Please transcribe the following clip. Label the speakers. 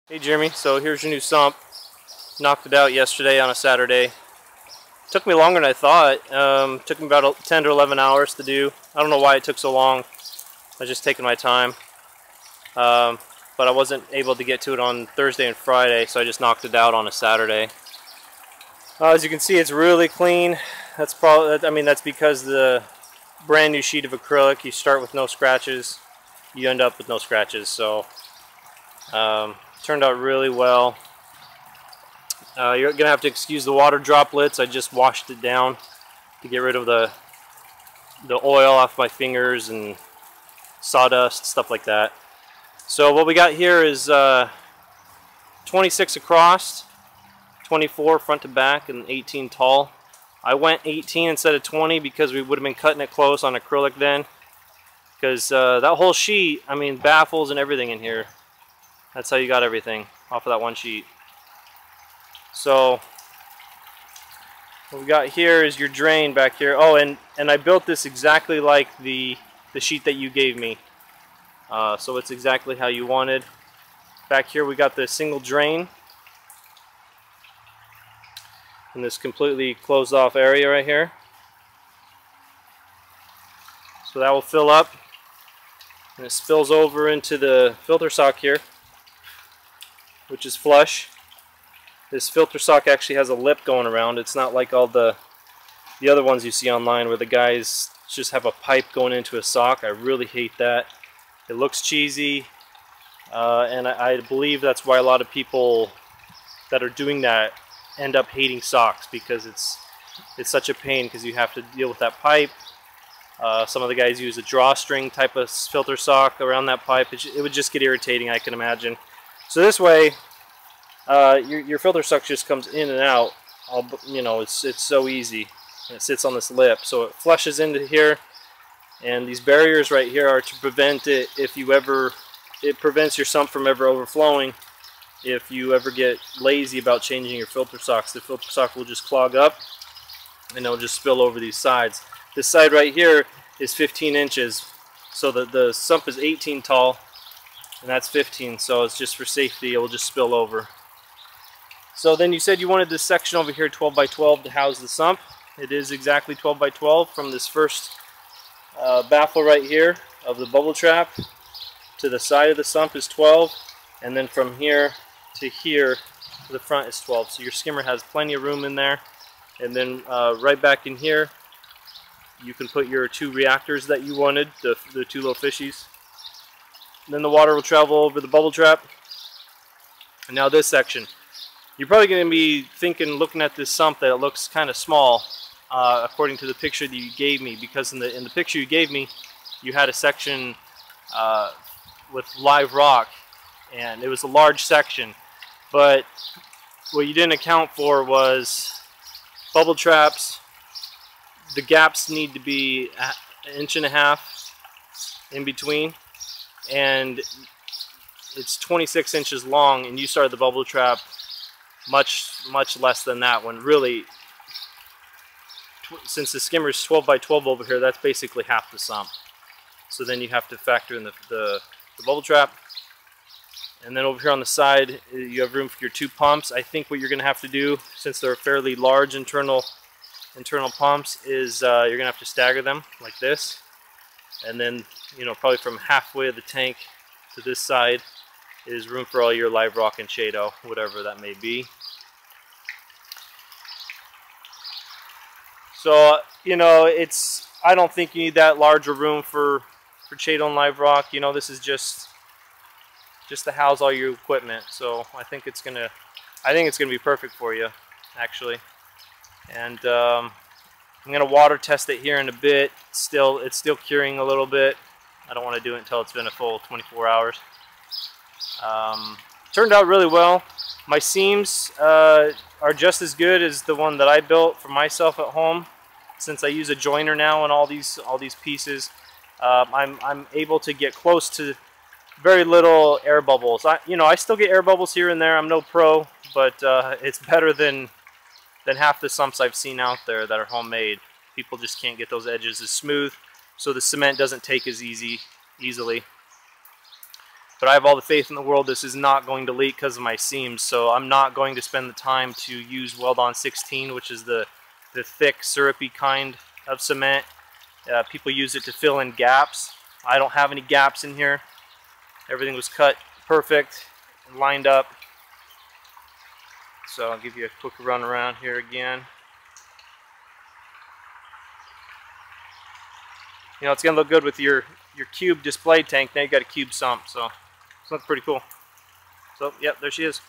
Speaker 1: Hey Jeremy, so here's your new sump. Knocked it out yesterday on a Saturday. Took me longer than I thought. Took me about 10 to 11 hours to do. I don't know why it took so long. I was just taking my time. But I wasn't able to get to it on Thursday and Friday, so I just knocked it out on a Saturday. As you can see, it's really clean. That's because the brand new sheet of acrylic. You start with no scratches, you end up with no scratches. So turned out really well. You're gonna have to excuse the water droplets. I just washed it down to get rid of the oil off my fingers and sawdust, stuff like that. So what we got here is 26 across, 24 front to back, and 18 tall. I went 18 instead of 20 because we would have been cutting it close on acrylic then. Because that whole sheet, I mean, baffles and everything in here. That's how you got everything off of that one sheet. So what we got here is your drain back here. Oh, and I built this exactly like the sheet that you gave me. So it's exactly how you wanted. Back here we got the single drain in this completely closed off area right here. So that will fill up and it spills over into the filter sock here, which is flush. This filter sock actually has a lip going around. It's not like all the other ones you see online where the guys just have a pipe going into a sock. I really hate that. It looks cheesy, and I believe that's why a lot of people that are doing that end up hating socks, because it's such a pain because you have to deal with that pipe. Some of the guys use a drawstring type of filter sock around that pipe. It would just get irritating, I can imagine. So this way, your filter sock just comes in and out. You know, it's so easy. And it sits on this lip, so it flushes into here. And these barriers right here are to prevent it it prevents your sump from ever overflowing. If you ever get lazy about changing your filter socks, the filter sock will just clog up and it'll just spill over these sides. This side right here is 15 inches, so the sump is 18 tall and that's 15, so it's just for safety. It will just spill over. So then you said you wanted this section over here 12 by 12 to house the sump. It is exactly 12 by 12 from this first baffle right here of the bubble trap to the side of the sump is 12, and then from here to here to the front is 12. So your skimmer has plenty of room in there. And then right back in here you can put your 2 reactors that you wanted, the 2 little fishies. And then the water will travel over the bubble trap. And now this section, you're probably going to be thinking, looking at this sump, that it looks kind of small. According to the picture that you gave me, because in the picture you gave me, you had a section with live rock, and it was a large section. But what you didn't account for was bubble traps. The gaps need to be an inch and a half in between, and it's 26 inches long, and you started the bubble trap much less than that, when really, since the skimmer is 12 by 12 over here, that's basically half the sump. So then you have to factor in the bubble trap. And then over here on the side, you have room for your 2 pumps. I think what you're going to have to do, since they're fairly large internal pumps, is you're going to have to stagger them like this. And then, you know, probably from halfway of the tank to this side is room for all your live rock and shado, whatever that may be. So, you know, I don't think you need that larger room for shado and live rock. You know, this is just to house all your equipment. So I think it's gonna be perfect for you, actually. And I'm gonna water test it here in a bit. It's still curing a little bit. I don't want to do it until it's been a full 24 hours. Turned out really well. My seams are just as good as the one that I built for myself at home. Since I use a joiner now on all these pieces, I'm able to get close to very little air bubbles. I still get air bubbles here and there. I'm no pro, but it's better than half the sumps I've seen out there that are homemade. People just can't get those edges as smooth, so the cement doesn't take as easily. But I have all the faith in the world this is not going to leak because of my seams, so I'm not going to spend the time to use Weld-On 16, which is the thick, syrupy kind of cement. People use it to fill in gaps. I don't have any gaps in here. Everything was cut perfect and lined up. So I'll give you a quick run around here again. You know, it's going to look good with your cube display tank. Now you got a cube sump, so it's looking pretty cool. So, yep, there she is.